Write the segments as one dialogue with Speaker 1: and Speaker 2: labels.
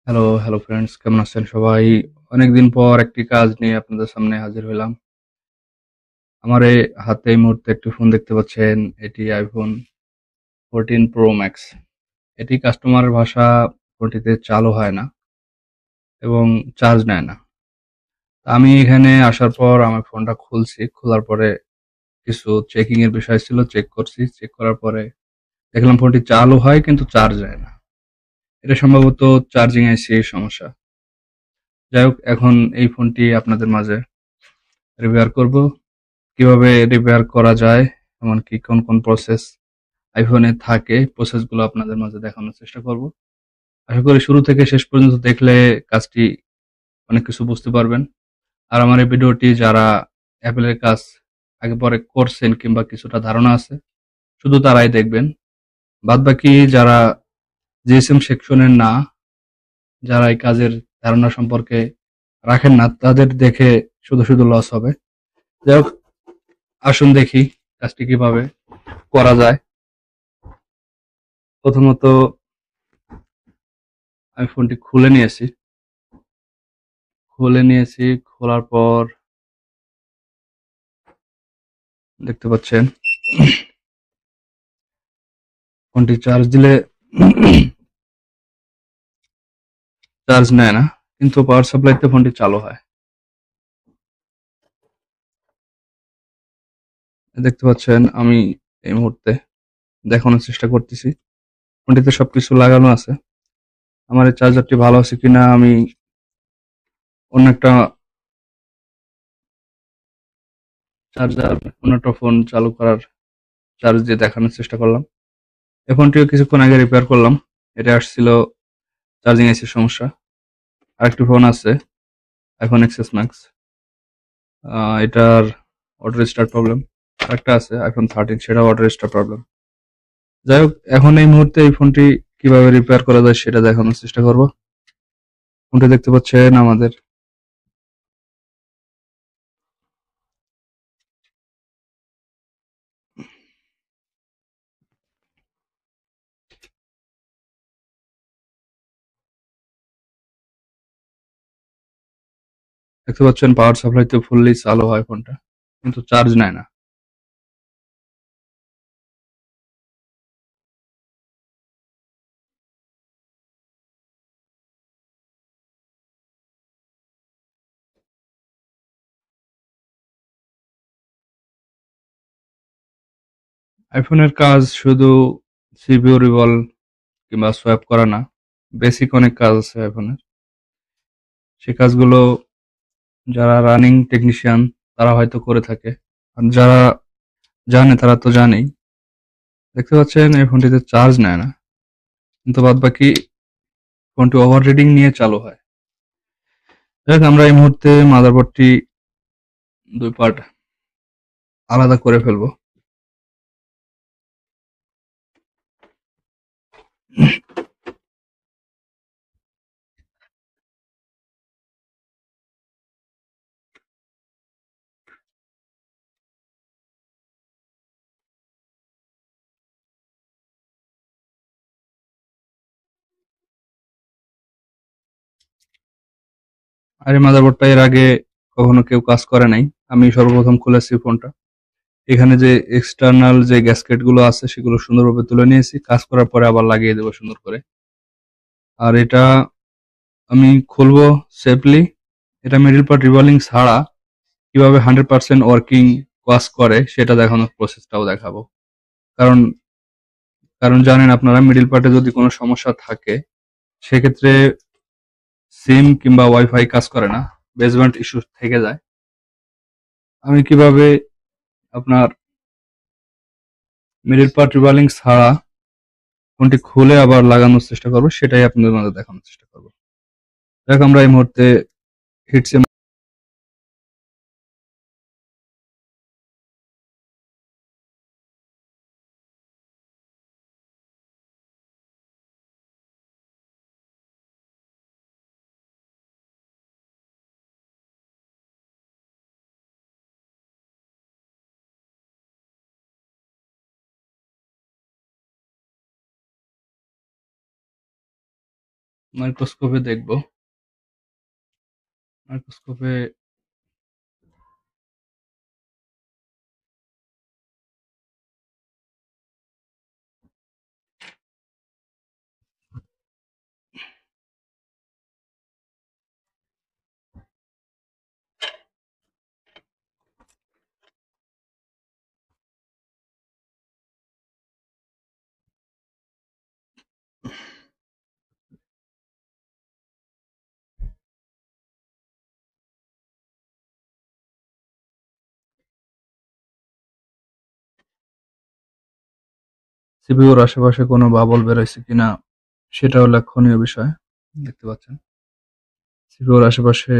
Speaker 1: Hello, hello friends, কেমন আছেন সবাই? অনেকদিন পর একটি কাজ নিয়ে আপনাদের সামনে হাজির হইলাম। আমার এই হাতে এই মুহূর্তে একটি ফোন দেখতে পাচ্ছেন। এটি iPhone 14 Pro Max। এটি কাস্টমারের ভাষা ফোনটিতে চালু হয় না এবং চার্জ নেয় না। আমি এখানে আসার পর আমার ফোনটা খুলছি। খোলার পরে কিছু চেকিং এর বিষয় ছিল, চেক করছি। চেক করার পরে দেখলাম ফোনটি চালু হয় কিন্তু চার্জ নেয় না। এটা সম্ভবত চার্জিং আইসি এর সমস্যা। যাই হোক, এখন এই ফোনটি আপনাদের মাঝে রিভিউ করব। কিভাবে রিপেয়ার করা যায়, এমনকি কোন কোন প্রসেস আইফোনে থাকে, প্রসেসগুলো আপনাদের মাঝে দেখানোর চেষ্টা করব। আশা করি শুরু থেকে শেষ পর্যন্ত দেখলে কাজটি অনেক কিছু বুঝতে পারবেন। আর আমার এই ভিডিওটি যারা অ্যাপেলের কাজ আগে পরে করছেন কিংবা কিছুটা ধারণা আছে, শুধু তারাই দেখবেন। বাদবাকি যারা জিএসএম সেকশনের না, যারা এই কাজের ধারণা সম্পর্কে রাখেন না, তাদের দেখে শুধু শুধু লস হবে। যাই হোক, আসুন দেখি কাজটি কিভাবে করা যায়। প্রথমত আমি ফোনটি খুলে নিয়েছি। খোলার পর দেখতে পাচ্ছেন ফোনটি চার্জ দিলে চার্জ নেয় না, কিন্তু পাওয়ার সাপ্লাইতে ফোনটি চালু হয়। দেখতে পাচ্ছেন আমি এই মুহূর্তে দেখানোর চেষ্টা করতেছি। ফোনটিতে সবকিছু লাগানো আছে। আমার এই চার্জারটি ভালো আছে কিনা আমি অন্য একটা অন্য একটা ফোন চালু করার চার্জ দিয়ে দেখানোর চেষ্টা করলাম। এই ফোনটিও কিছুক্ষণ আগে রিপেয়ার করলাম। এটা আসছিল চার্জিং আইসির সমস্যা। আরেকটি ফোন আছে, iPhone XS Max। এটার অটো রিস্টার্ট প্রবলেম। আরেকটা আছে iPhone 13, সেটাও অটো রিস্টার্ট প্রবলেম। যাই হোক, এখন এই মুহূর্তে এই ফোনটি কিভাবে রিপেয়ার করা যায় সেটা দেখানোর চেষ্টা করব। ফোনটি দেখতে পাচ্ছেন আমাদের, দেখতে পাচ্ছেন পাওয়ার সাপ্লাইতে ফুললি চালু হয় ফোনটা, কিন্তু চার্জ নেয় না। আইফোনের কাজ শুধু সিপিইউ রিভলভ কিংবা সোয়াপ করা না, বেসিক অনেক কাজ আছে আইফোনের। সেই কাজগুলো যারা রানিং টেকনিশিয়ান তারা হয়তো করে থাকে, আর যারা জানে তারা তো জানেই। দেখতে পাচ্ছেন এই ফোনটিতে চার্জ নেয় না, কিন্তু বাদ বাকি ফোনটি ওভার রিডিং নিয়ে চালু হয়। দেখ, আমরা এই মুহূর্তে মাদারবোর্ডটি দুই পার্ট আলাদা করে ফেলবো। আর এই মাদারবোর্ডটা এর আগে কখনো কেউ কাজ করে নাই। আমি সর্বপ্রথম খুলেছি ফোনটা। এখানে যে এক্সটার্নাল যে গ্যাসকেট গুলো আছে সেগুলো সুন্দরভাবে তুলে নিয়েছি। কাজ করার পরে আবার লাগিয়ে দেবো সুন্দর করে। আর এটা আমি খুলবো সেফলি। এটা মিডল পার্ট রিভলভিং ছাড়া কিভাবে 100% ওয়ার্কিং কাজ করে সেটা দেখানোর প্রসেসটাও দেখাবো। কারণ কারণ জানেন আপনারা, মিডল পার্টে যদি কোনো সমস্যা থাকে সেক্ষেত্রে সিম কিংবা ওয়াইফাই কাজ করে না, বেসব্যান্ড ইস্যু থেকে যায়। আমি কিভাবে আপনার মিডল পার্ট রিভলভিং ছাড়া ফোনটি খুলে আবার লাগানোর চেষ্টা করবো সেটাই আপনাদের মাঝে দেখানোর চেষ্টা করবো। দেখ, আমরা এই মুহূর্তে হিটসে মাইক্রোস্কোপে দেখব। মাইক্রোস্কোপে সিপিইউর আশেপাশে কোনো বাবল বেরোইছে কিনা সেটাও লক্ষণীয় বিষয়। দেখতে পাচ্ছেন সিপিইউর আশেপাশে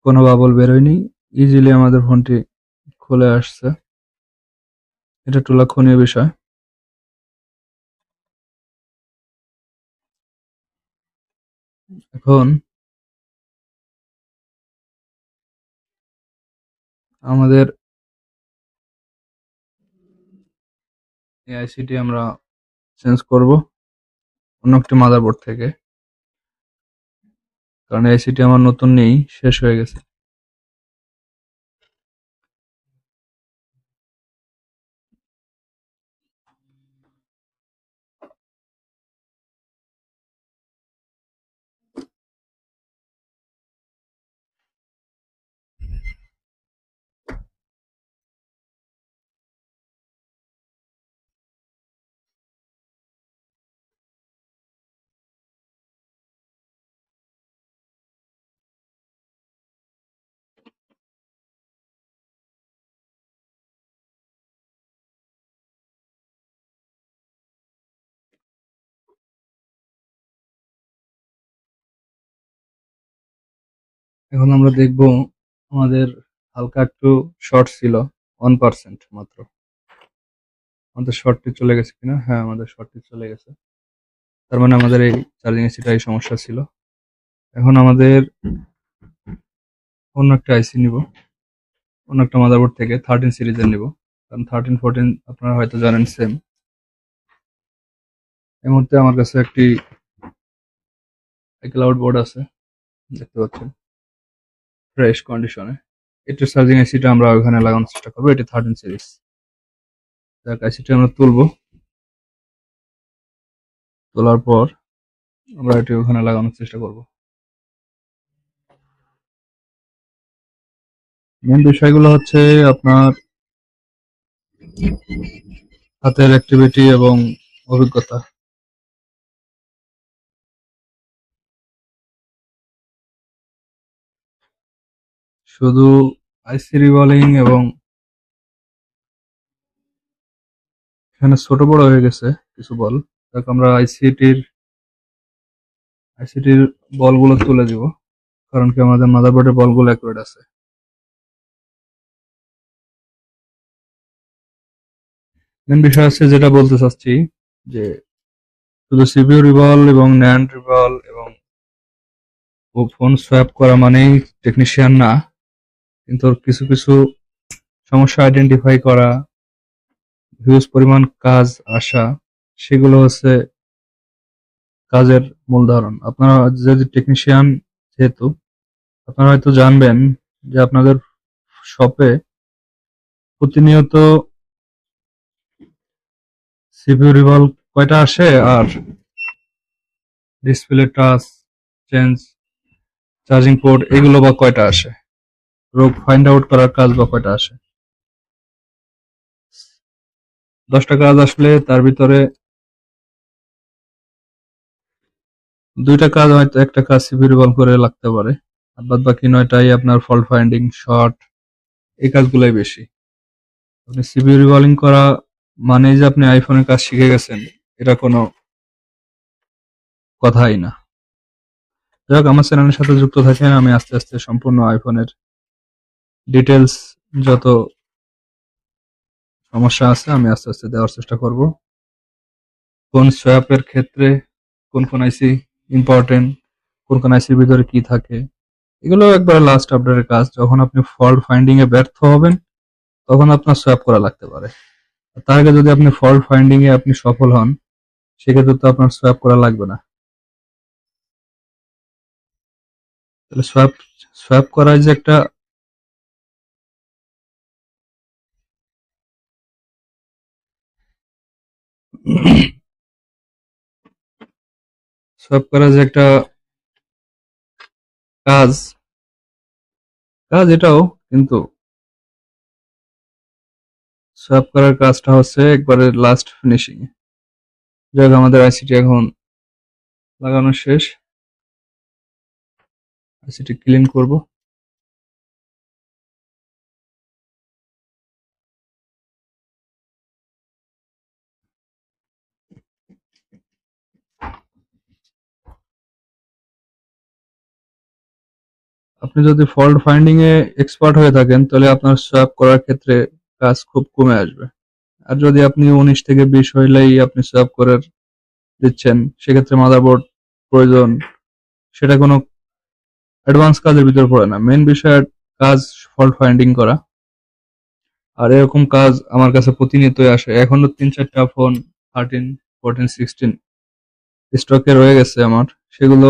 Speaker 1: কোনো বাবল বেরোয়নি, ইজিলি আমাদের ফোনটি খুলে আসছে। এটা একটু লক্ষণীয় বিষয়। এখন আমাদের এই আইসিটি আমরা চেঞ্জ করব অন্য একটি মাদারবোর্ড থেকে, কারণ আইসিটি আমার নতুন নেই, শেষ হয়ে গেছে। এখন আমরা দেখব আমাদের হালকা একটু শর্ট ছিল, 1% মাত্র। আমাদের শর্টটি চলে গেছে কিনা? হ্যাঁ, আমাদের শর্টটি চলে গেছে। তার মানে আমাদের এই চার্জিং আইসিটাই সমস্যা ছিল। এখন আমাদের অন্য একটা আইসি নিব, অন্য একটা মাদারবোর্ড থেকে 13 সিরিজের নিব, কারণ 13, 14 আপনারা হয়তো জানেন সেম। এই মুহূর্তে আমার কাছে একটি ক্লাউড বোর্ড আছে, দেখতে পাচ্ছেন ফ্রেশ কন্ডিশনে। এটার চার্জিং আইসিটা আমরা ওখানে লাগানোর চেষ্টা করবো। এটি 13 সিরিজ। যাক, আইসিটা আমরা তুলবো, তোলার পর আমরা এটি ওখানে লাগানোর চেষ্টা করব। মেন বিষয়গুলো হচ্ছে আপনার হাতের অ্যাক্টিভিটি এবং অভিজ্ঞতা। শুধু আইসি রিভলিং এবং এখানে ছোট বড় হয়ে গেছে কিছু বল। যাক, আমরা আইসিটির বলগুলো তুলে দিব, কারণ কি আমাদের মাদারবোর্ডের বলগুলো অ্যাকুরেট আছে। মেন বিষয় আছে যেটা বলতে চাচ্ছি, যে শুধু সিপিইউ রিভল এবং ন্যান্ড রিভল এবং ফোন সোয়াপ করা মানেই টেকনিশিয়ান না, কিন্তু কিছু কিছু সমস্যা আইডেন্টিফাই করা, হিউজ পরিমাণ কাজ আসা, সেগুলো হচ্ছে কাজের মূল ধারণ। আপনারা যদি টেকনিশিয়ান, যেহেতু আপনারা হয়তো জানবেন যে আপনাদের শপে প্রতিনিয়ত সিপিইউ রিভল কয়টা আসে আর display touch change, charging port, এগুলো বা কয়টা আসে, রোগ ফাইন্ড আউট করার কাজ বা কয়টা আসে। 10টা কাজ আসলে তার ভিতরে 2টা কাজ, হয়তো একটা কাজ সিপিইউ রিভলভ করে লাগতে পারে, আর বাদ বাকি 9টাই আপনার ফল্ট ফাইন্ডিং, শর্ট, এই কাজগুলোই বেশি। আপনি সিপিইউ রিভলিং করা মানেই যে আপনি আইফোনের কাজ শিখে গেছেন, এটা কোনো কথাই না। যাই হোক, আমার চ্যানেলের সাথে যুক্ত থাকেন, আমি আস্তে আস্তে সম্পূর্ণ আইফোনের ডিটেলস, যত সমস্যা আছে আমি আস্তে আস্তে দেওয়ার চেষ্টা করব। কোন সোয়াপের ক্ষেত্রে কোন কোন আইসি ইম্পর্টেন্ট, কোন কোন আইসির ভিতরে কি থাকে, এগুলো একবার লাস্ট আপডেটের কাজ। যখন আপনি ফল্ট ফাইন্ডিং এ ব্যর্থ হবেন, তখন আপনার সোয়াপ করা লাগতে পারে। তার আগে যদি আপনি ফল্ট ফাইন্ডিং এ আপনি সফল হন, সেক্ষেত্রে তো আপনার সোয়াপ করা লাগবে না। তাহলে সোয়াপ সোয়াপ করার যে একটা সোয়াপ করার যে একটা কাজ কাজ এটাও, কিন্তু সোয়াপ করার কাজটা হচ্ছে একবারে লাস্ট ফিনিশিং এ। যাই হোক, আমাদের আইসিটি এখন লাগানো শেষ। আইসিটি ক্লিন করব। আপনি যদি ফল্ট ফাইন্ডিং এ এক্সপার্ট হয়ে থাকেন তাহলে আপনার সোয়াপ করার ক্ষেত্রে কাজ খুব কমে আসবে। আর যদি আপনি 19 থেকে 20 হইলেই আপনি সোয়াপ করে দিচ্ছেন, সেক্ষেত্রে মাদারবোর্ড প্রয়োজন, সেটা কোনো অ্যাডভান্স কাজের ভিতরে পড়ে না। মেইন বিষয় কাজ ফল্ট ফাইন্ডিং করা। আর এরকম কাজ আমার কাছে প্রতিনিয়তই আসে। এখনো 3-4টা ফোন 13, 14, 16 স্টকে রয়ে গেছে আমার, সেগুলো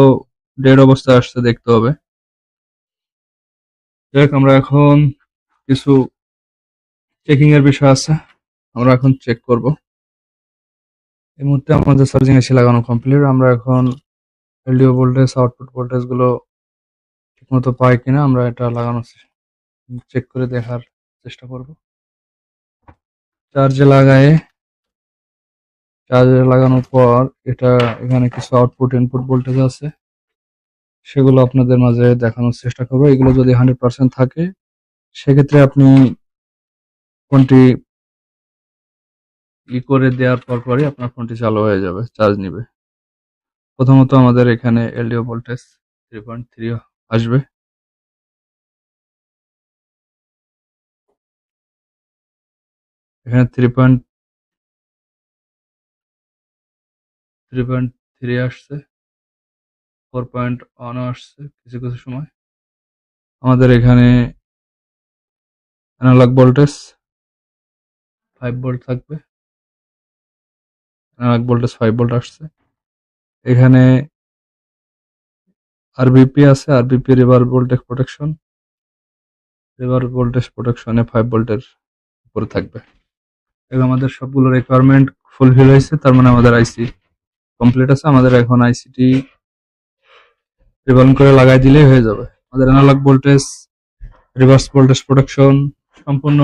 Speaker 1: ডেড অবস্থায় আসছে, দেখতে হবে। যাই হোক, আমরা এখন কিছু চেকিং এর বিষয় আছে, আমরা এখন চেক করব। এই মুহূর্তে আমাদের চার্জিং এসে লাগানো কমপ্লিট। আমরা এখন এলডিও ভোল্টেজ, আউটপুট ভোল্টেজ গুলো ঠিকমতো পাই কিনা আমরা এটা লাগানো চেক করে দেখার চেষ্টা করব। চার্জে লাগায় চার্জে লাগানোর পর এটা এখানে কিছু আউটপুট ইনপুট ভোল্টেজ আছে, সেগুলো আপনাদের মাঝে দেখানোর চেষ্টা করবো। এগুলো যদি 100% থাকে সেক্ষেত্রে আপনি ফোনটি করে দেওয়ার পরই আপনার ফোনটি চালু হয়ে যাবে, চার্জ নিবে। প্রথমত আমাদের এখানে এলডিও ভোল্টেজ 3.3 আসবে। এখানে 3.3 আসছে, 4.1 আসছে কিছু কিছু সময়। আমাদের এখানে অ্যানালগ ভোল্টেজ 5 ভোল্ট থাকবে, অ্যানালগ ভোল্টেজ 5 ভোল্ট আসছে। এখানে আরবিপি আছে, RBP reverse voltage protection, reverse voltage প্রোটেকশনে 5 ভোল্টের উপরে থাকবে। এবং আমাদের সবগুলো রিকোয়ারমেন্ট ফুলফিল হয়েছে, তার মানে আমাদের আইসি কমপ্লিট আছে। আমাদের এখন আইসিটি রিবন করে লাগাই দিলেই হয়ে যাবে। আমাদের analog voltage, reverse voltage protection সম্পূর্ণ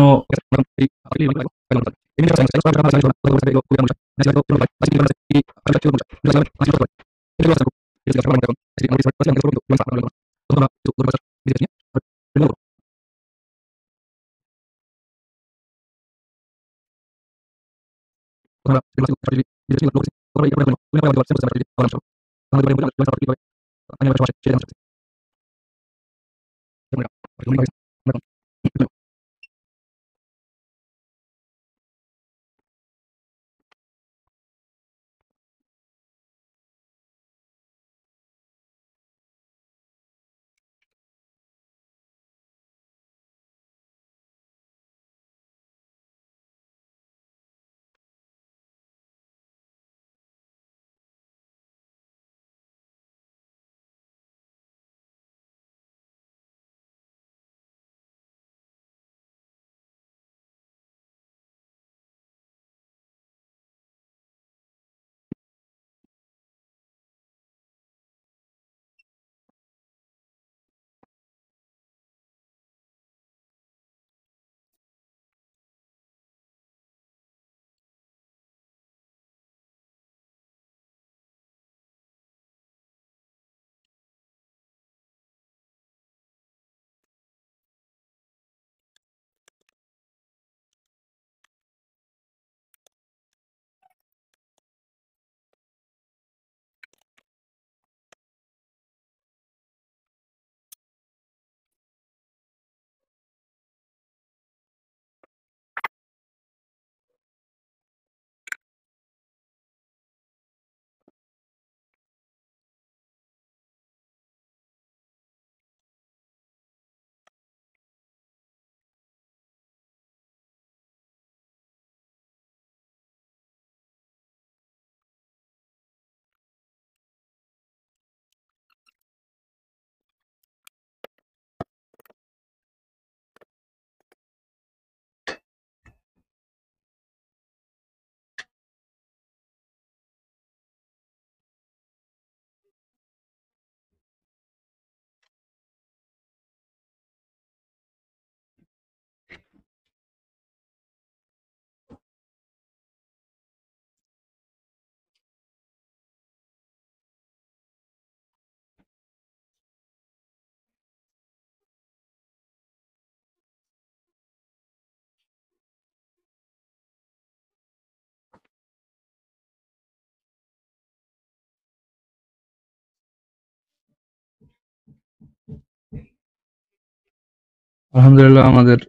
Speaker 1: আলহামদুলিল্লাহ আমাদের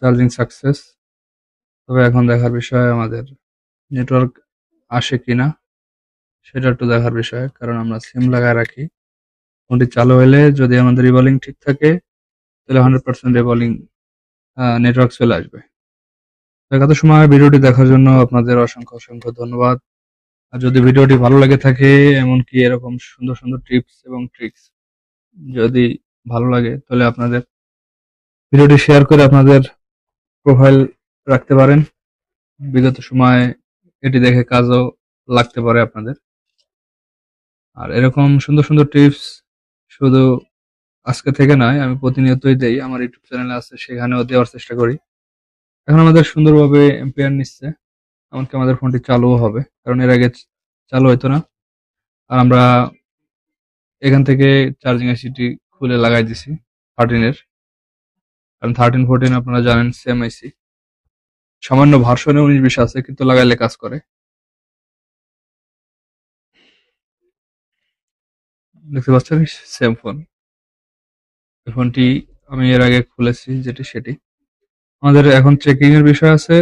Speaker 1: চার্জিং সাকসেস। তবে এখন দেখার বিষয় আমাদের নেটওয়ার্ক আসে কিনা, সেটা একটু দেখার বিষয়, কারণ আমরা সিম লাগায় রাখি। ফোনটি চালু হলে যদি আমাদের রিবলিং ঠিক থাকে তাহলে 100% রিবলিং নেটওয়ার্ক চলে আসবে। এত সময় ভিডিওটি দেখার জন্য আপনাদের অসংখ্য অসংখ্য ধন্যবাদ। আর যদি ভিডিওটি ভালো লেগে থাকে, এমনকি এরকম সুন্দর সুন্দর টিপস এবং ট্রিক্স যদি ভালো লাগে, তাহলে আপনাদের ভিডিওটি শেয়ার করে আপনাদের প্রোফাইল রাখতে পারেন। বিগত সময়ে এটি দেখে কাজও লাগতে পারে আপনাদের। আর এরকম সুন্দর সুন্দর টিপস শুধু আজকে থেকে নয়, আমি প্রতিনিয়তই দেই। আমার ইউটিউব চ্যানেলে আছে, সেখানেও দেওয়ার চেষ্টা করি। এখন আমাদের সুন্দরভাবে এম্পিয়ার নিচ্ছে, এমনকি আমাদের ফোনটি চালুও হবে, কারণ এর আগে চালু হতো না। আর আমরা এখান থেকে চার্জিং আইসিটি খুলে লাগাই দিছি 13 এর, কারণ 13 14 আপনারা জানেন সেম আইসি। সামান্য ভার্সনে 19 20 আছে, কিন্তু লাগাইলে কাজ করে। দেখতে পাচ্ছেন সেম ফোন। এই ফোনটি আমি এর আগে খুলেছি, যেটি সেটি। আমাদের এখন চেকিং এর বিষয় আছে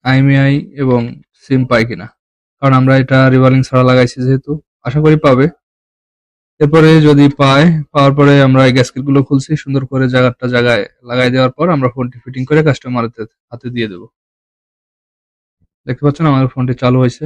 Speaker 1: আইএমইআই এবং সিম পাই কিনা, কারণ আমরা এটা রিভলিং ছাড়া লাগাইছি যেহেতু, আশা করি পাবে। এরপরে যদি পায়, পাওয়ার পরে আমরা এই গ্যাসকেট গুলো খুলছি, সুন্দর করে জায়গায় লাগাই দেওয়ার পর আমরা ফোনটি ফিটিং করে কাস্টমারের হাতে দিয়ে দেবো। দেখতে পাচ্ছেন আমাদের ফোনটি চালু হয়েছে।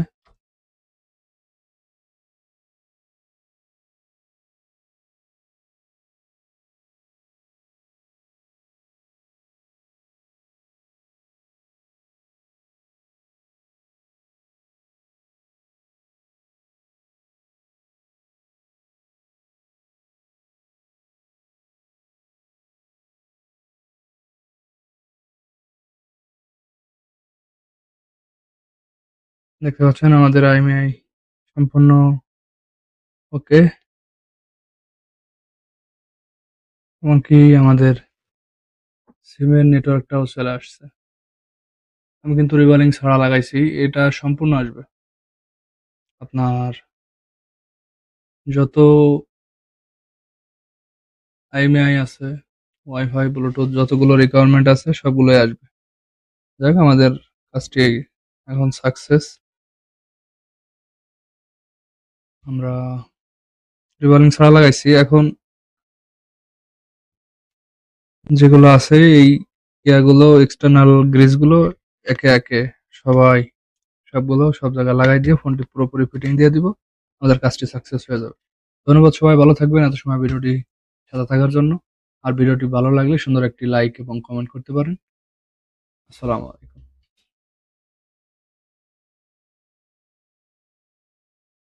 Speaker 1: দেখতে পাচ্ছেন আমাদের আইএমইআই সম্পূর্ণ ওকে, এমনকি আমাদের সিমের নেটওয়ার্কটাও চলে আসছে। আমি কিন্তু রিভালিং ছাড়া লাগাইছি, এটা সম্পূর্ণ আসবে। আপনার যত আইএমইআই আছে, ওয়াইফাই, ব্লুটুথ, যতগুলো রিকোয়ারমেন্ট আছে সবগুলোই আসবে। যাক, আমাদের কাজটি এখন সাকসেস। আমরা রিভালিং ছাড়া লাগাইছি। এখন যেগুলো আছে এই ইয়াগুলো, এক্সটার্নাল গ্রিজ গুলো একে একে সবাই সবগুলো সব জায়গায় লাগাই দিয়ে ফোনটি পুরোপুরি ফিটিং দিয়ে দিব, আমাদের কাজটি সাকসেস হয়ে যাবে। ধন্যবাদ, সবাই ভালো থাকবেন এত সময় ভিডিওটি সাথে থাকার জন্য। আর ভিডিওটি ভালো লাগলে সুন্দর একটি লাইক এবং কমেন্ট করতে পারেন। আসসালামু আলাইকুম।